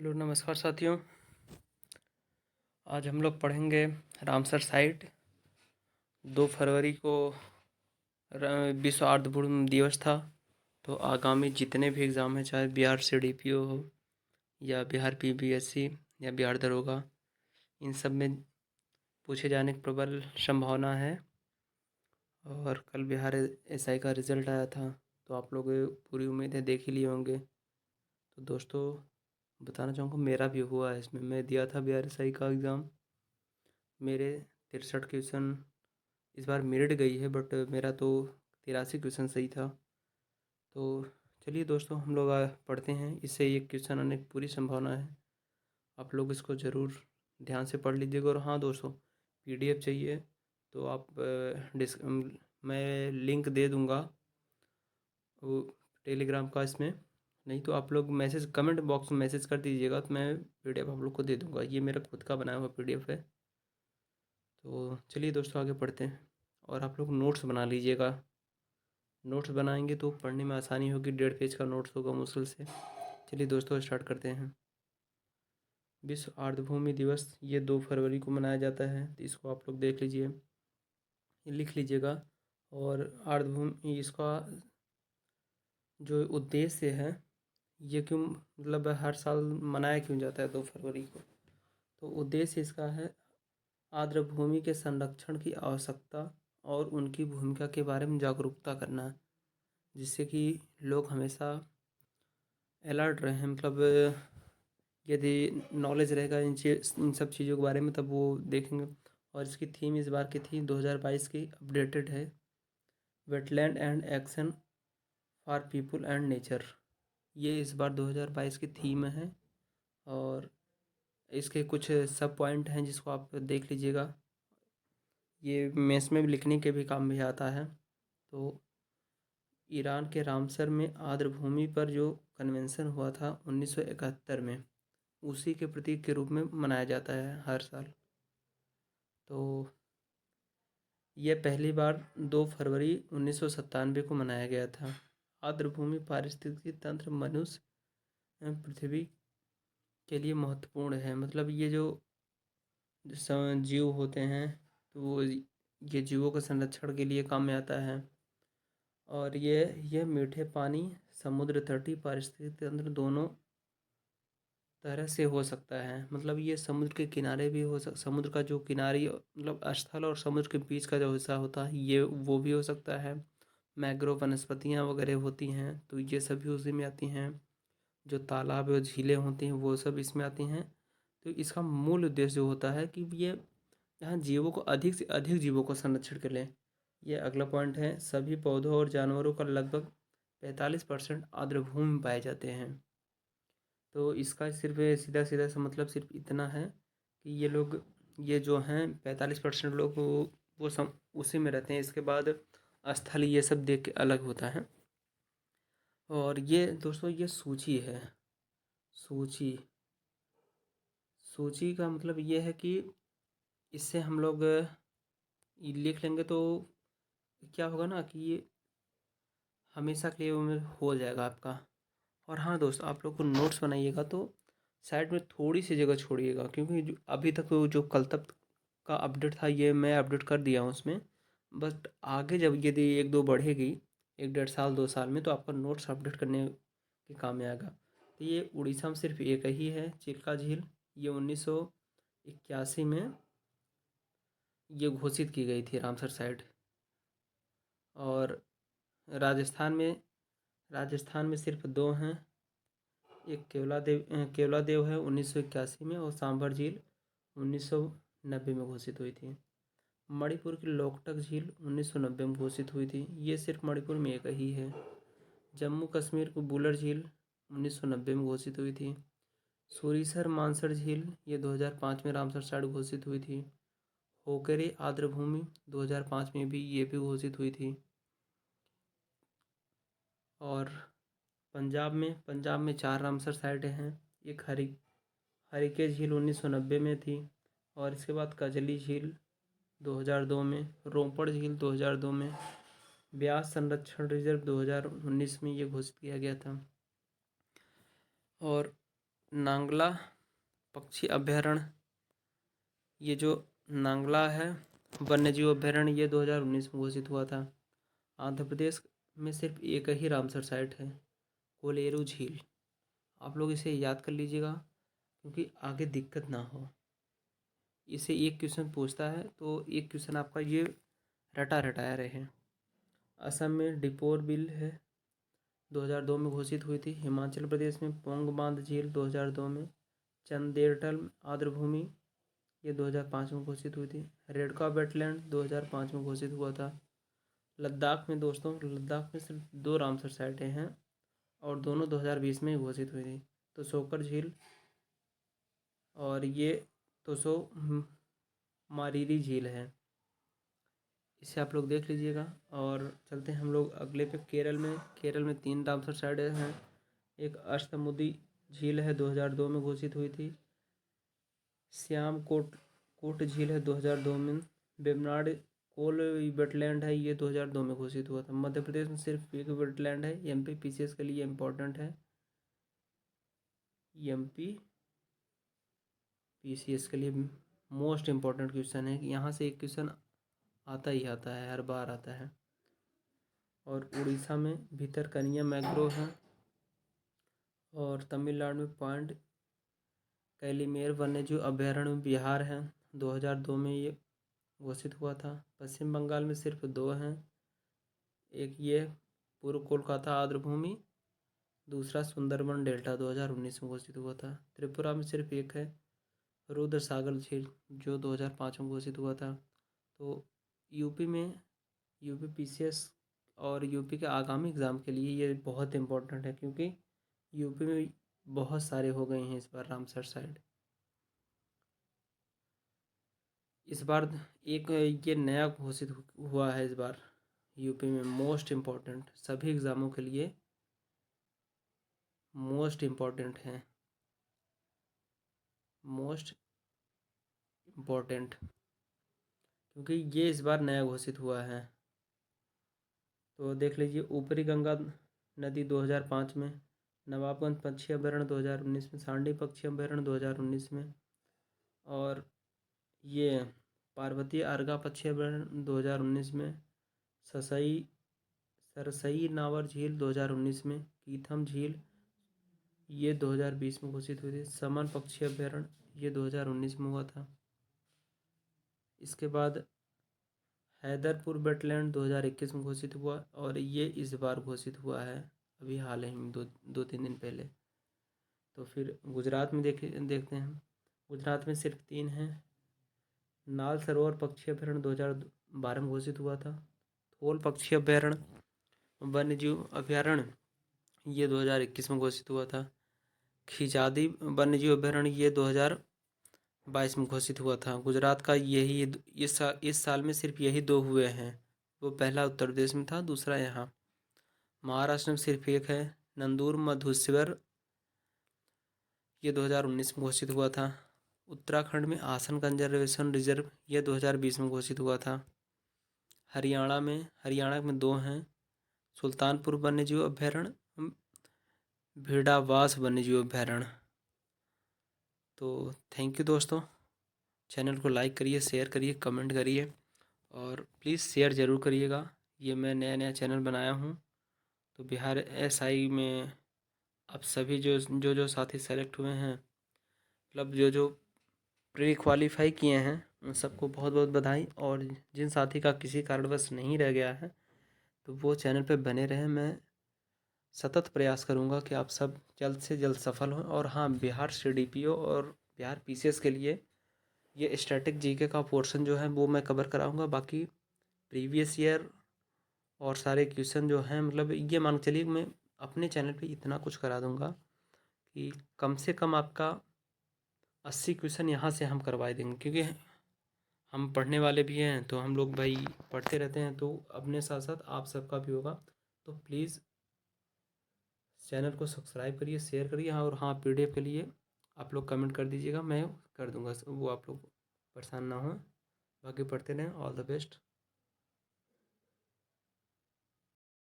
Hello नमस्कार साथियों। आज हम लोग पढ़ेंगे रामसर साइट। 2 फरवरी को विश्व आर्द्रभूमि दिवस था। तो आगामी जितने भी एग्ज़ाम हैं, चाहे बिहार सीडीपीओ हो या बिहार पीपीएससी या बिहार दरोगा, इन सब में पूछे जाने की प्रबल संभावना है। और कल बिहार एसआई का रिज़ल्ट आया था, तो आप लोग पूरी उम्मीद है देख ही लिए होंगे। तो दोस्तों, बताना चाहूँगा मेरा भी हुआ है इसमें। मैं दिया था बिहार एसआई का एग्ज़ाम। मेरे 63 क्वेश्चन इस बार मेरिट गई है, बट मेरा तो 83 क्वेश्चन सही था। तो चलिए दोस्तों, हम लोग पढ़ते हैं। इससे एक क्वेश्चन आने की पूरी संभावना है। आप लोग इसको ज़रूर ध्यान से पढ़ लीजिएगा। और हाँ दोस्तों, पीडीएफ चाहिए तो आप मैं लिंक दे दूँगा वो टेलीग्राम का इसमें। नहीं तो आप लोग मैसेज कमेंट बॉक्स में मैसेज कर दीजिएगा, तो मैं पीडीएफ आप लोग को दे दूँगा। ये मेरा खुद का बनाया हुआ पीडीएफ है। तो चलिए दोस्तों, आगे पढ़ते हैं। और आप लोग नोट्स बना लीजिएगा। नोट्स बनाएंगे तो पढ़ने में आसानी होगी। 1.5 पेज का नोट्स होगा मुश्किल से। चलिए दोस्तों, स्टार्ट करते हैं। विश्व आर्द्रभूमि दिवस ये 2 फरवरी को मनाया जाता है। तो इसको आप लोग देख लीजिए, लिख लीजिएगा। और आर्द्रभूमि इसका जो उद्देश्य है, ये क्यों मतलब हर साल मनाया क्यों जाता है 2 फरवरी को, तो उद्देश्य इसका है आर्द्रभूमि के संरक्षण की आवश्यकता और उनकी भूमिका के बारे में जागरूकता करना, जिससे कि लोग हमेशा अलर्ट रहें। मतलब यदि नॉलेज रहेगा इन सब चीज़ों के बारे में, तब वो देखेंगे। और इसकी थीम इस बार की थी 2022 की, अपडेटेड है। Wetland and action for people and nature, ये इस बार 2022 की थीम है। और इसके कुछ सब पॉइंट हैं जिसको आप देख लीजिएगा। ये मेंस में भी लिखने के भी काम में आता है। तो ईरान के रामसर में आर्द्रभूमि पर जो कन्वेंशन हुआ था 1971 में, उसी के प्रतीक के रूप में मनाया जाता है हर साल। तो यह पहली बार 2 फरवरी 1997 को मनाया गया था। आर्द्रभूमि पारिस्थितिकी तंत्र मनुष्य एवं पृथ्वी के लिए महत्वपूर्ण है। मतलब ये जो जीव होते हैं, तो वो ये जीवों के संरक्षण के लिए काम में आता है। और ये मीठे पानी, समुद्र तटीय पारिस्थितिक तंत्र दोनों तरह से हो सकता है। मतलब ये समुद्र के किनारे भी समुद्र का जो किनारी मतलब स्थल और समुद्र के बीच का जो हिस्सा होता है, ये वो भी हो सकता है। मैंग्रोव वनस्पतियाँ वगैरह होती हैं, तो ये सभी उसी में आती हैं। जो तालाब और झीलें होती हैं, वो सब इसमें आती हैं। तो इसका मूल उद्देश्य जो होता है कि ये यहाँ जीवों को अधिक से अधिक जीवों को संरक्षण कर लें। ये अगला पॉइंट है। सभी पौधों और जानवरों का लगभग 45% आर्द्रभूमि में पाए जाते हैं। तो इसका सिर्फ सीधा सीधा सा मतलब सिर्फ इतना है कि ये लोग, ये जो हैं 45% लोग वो उसी में रहते हैं। इसके बाद स्थल ये सब देख के अलग होता है। और ये दोस्तों, ये सूची है। सूची सूची का मतलब ये है कि इससे हम लोग ये लिख लेंगे तो क्या होगा ना कि ये हमेशा के लिए वो हो जाएगा आपका। और हाँ दोस्त, आप लोग को नोट्स बनाइएगा तो साइड में थोड़ी सी जगह छोड़िएगा, क्योंकि जो अभी तक जो कल तक का अपडेट था, ये मैं अपडेट कर दिया हूँ उसमें। बट आगे जब यदि 1-2 बढ़ेगी, 1-1.5 साल 2 साल में, तो आपका नोट्स अपडेट करने के काम में आएगा। तो ये उड़ीसा में सिर्फ एक ही है, चिल्का झील। ये 1981 में ये घोषित की गई थी रामसर साइट। और राजस्थान में सिर्फ 2 हैं। एक केवलादेव है 1981 में, और सांभर झील 1990 में घोषित हुई थी। मणिपुर की लोकटक झील 1990 में घोषित हुई थी। ये सिर्फ मणिपुर में एक ही है। जम्मू कश्मीर को बुलर झील 1990 में घोषित हुई थी। सूरीसर मानसर झील ये 2005 में रामसर साइट घोषित हुई थी। होकरे आर्द्रभूमि 2005 में भी ये भी घोषित हुई थी। और पंजाब में 4 रामसर साइटें हैं। एक हरिके झील 1990 में थी। और इसके बाद कजली झील 2002 में, रोपड़ झील 2002 में, ब्यास संरक्षण रिजर्व 2019 में ये घोषित किया गया था। और नांगला पक्षी अभयारण्य, ये जो नांगला है वन्यजीव अभयारण्य, ये 2019 में घोषित हुआ था। आंध्र प्रदेश में सिर्फ एक ही रामसर साइट है, कोलेरू झील। आप लोग इसे याद कर लीजिएगा क्योंकि आगे दिक्कत ना हो। इसे एक क्वेश्चन पूछता है तो एक क्वेश्चन आपका ये रटा रटाया रहे। असम में डिपोर बिल है, 2002 में घोषित हुई थी। हिमाचल प्रदेश में पोंग बांध झील 2002 में। चंदेरटल आर्द्रभूमि, ये 2005 में घोषित हुई थी। रेडका वेटलैंड 2005 में घोषित हुआ था। लद्दाख में दोस्तों, लद्दाख में सिर्फ 2 रामसर साइटें हैं और दोनों 2020 में ही घोषित हुई थी। तो सोकर झील और ये तोसो मारीरी झील है, इसे आप लोग देख लीजिएगा। और चलते हैं हम लोग अगले पे, केरल में। केरल में 3 रामसर साइटें हैं। एक अष्टमुदी झील है, 2002 में घोषित हुई थी। श्याम कोट झील है 2002 में। वेम्बनाड कोल वेटलैंड है, ये 2002 में घोषित हुआ था। मध्य प्रदेश में सिर्फ एक वेटलैंड है, एमपी पीसीएस के लिए इम्पोर्टेंट है। एमपी पीसीएस के लिए मोस्ट इम्पोर्टेंट क्वेश्चन है कि यहाँ से एक क्वेश्चन आता ही आता है, हर बार आता है। और उड़ीसा में भितरकनिया मैंग्रोव है। और तमिलनाडु में पॉइंट कैलीमेर वन्यजीव अभयारण्य बिहार है, 2002 में ये घोषित हुआ था। पश्चिम बंगाल में सिर्फ 2 हैं, एक ये पूर्व कोलकाता आर्द्रभूमि, दूसरा सुंदरबन डेल्टा 2019 में घोषित हुआ था। त्रिपुरा में सिर्फ एक है, रुद्र सागर झील, जो 2005 में घोषित हुआ था। तो यूपी में, यूपी पीसीएस और यूपी के आगामी एग्ज़ाम के लिए ये बहुत इम्पोर्टेंट है क्योंकि यूपी में बहुत सारे हो गए हैं इस बार रामसर साइट। इस बार एक ये नया घोषित हुआ है इस बार यूपी में, मोस्ट इम्पोर्टेंट, सभी एग्ज़ामों के लिए मोस्ट इम्पोर्टेंट है, मोस्ट इम्पोर्टेंट, क्योंकि ये इस बार नया घोषित हुआ है। तो देख लीजिए, ऊपरी गंगा नदी 2005 में, नवाबगंज पक्षी अभयारण्य 2019 में, सांडी पक्षी अभयारण्य 2019 में, और ये पार्वती अर्गा पक्षी अभयारण्य 2019 में, सरसई नावर झील 2019 में, कीथम झील ये 2020 में घोषित हुई थी। समन पक्षी अभयारण्य ये 2019 में हुआ था। इसके बाद हैदरपुर वेटलैंड 2021 में घोषित हुआ और ये इस बार घोषित हुआ है अभी हाल ही में, 2-3 दिन पहले। तो फिर गुजरात में देखते हैं। गुजरात में सिर्फ 3 हैं। नाल सरोवर पक्षी अभयारण्य 2012 में घोषित हुआ था। थोल पक्षी अभयारण्य वन्यजीव अभयारण्य ये 2021 में घोषित हुआ था। खिजादी वन्यजीव अभयारण्य ये 2022 में घोषित हुआ था। गुजरात का यही इस साल में सिर्फ यही 2 हुए हैं, वो पहला उत्तर प्रदेश में था, दूसरा यहाँ। महाराष्ट्र में सिर्फ एक है, नंदूर मधुस्वर, ये 2019 में घोषित हुआ था। उत्तराखंड में आसन कंजर्वेशन रिजर्व ये 2020 में घोषित हुआ था। हरियाणा में 2 हैं, सुल्तानपुर वन्यजीव अभयारण्य, भेड़ावास वन्यजीव अभयारण्य। तो थैंक यू दोस्तों, चैनल को लाइक करिए, शेयर करिए, कमेंट करिए और प्लीज़ शेयर ज़रूर करिएगा। ये मैं नया चैनल बनाया हूँ। तो बिहार एसआई में अब सभी जो साथी सेलेक्ट हुए हैं, मतलब जो प्री क्वालिफाई किए हैं, उन सबको बहुत बहुत बधाई। और जिन साथी का किसी कारणवश नहीं रह गया है तो वो चैनल पे बने रहें। मैं सतत प्रयास करूँगा कि आप सब जल्द से जल्द सफल हों। और हाँ, बिहार सीडीपीओ और बिहार पीसीएस के लिए ये स्टैटिक जीके का पोर्शन जो है वो मैं कवर कराऊँगा। बाकी प्रीवियस ईयर और सारे क्वेश्चन जो हैं, मतलब ये मान के चलिए मैं अपने चैनल पे इतना कुछ करा दूँगा कि कम से कम आपका 80 क्वेश्चन यहाँ से हम करवा देंगे, क्योंकि हम पढ़ने वाले भी हैं तो हम लोग भाई पढ़ते रहते हैं, तो अपने साथ साथ आप सबका भी होगा। तो प्लीज़ चैनल को सब्सक्राइब करिए, शेयर करिए। हाँ, और हाँ, पीडीएफ के लिए आप लोग कमेंट कर दीजिएगा, मैं कर दूँगा, वो आप लोग परेशान ना हो। बाकी पढ़ते रहें। All the best.